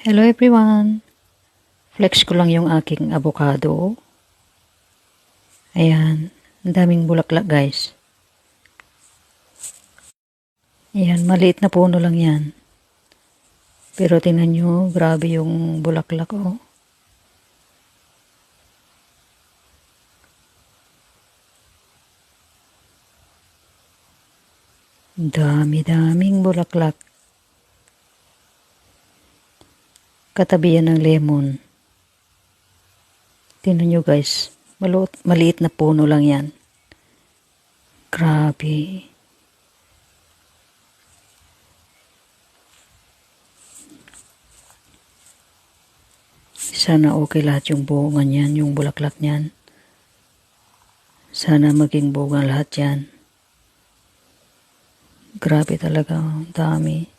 Hello everyone! Flex ko lang yung aking avocado. Ayan, ang daming bulaklak guys. Ayan, maliit na puno lang yan. Pero tingnan nyo, grabe yung bulaklak oh. Dami-daming bulaklak. Katabi yan ng lemon. Tingnan nyo guys, maliit na puno lang yan. Grabe. Sana okay lahat yung bunga niyan, yung bulaklak niyan. Sana maging bunga lahat yan. Grabe talaga, ang dami.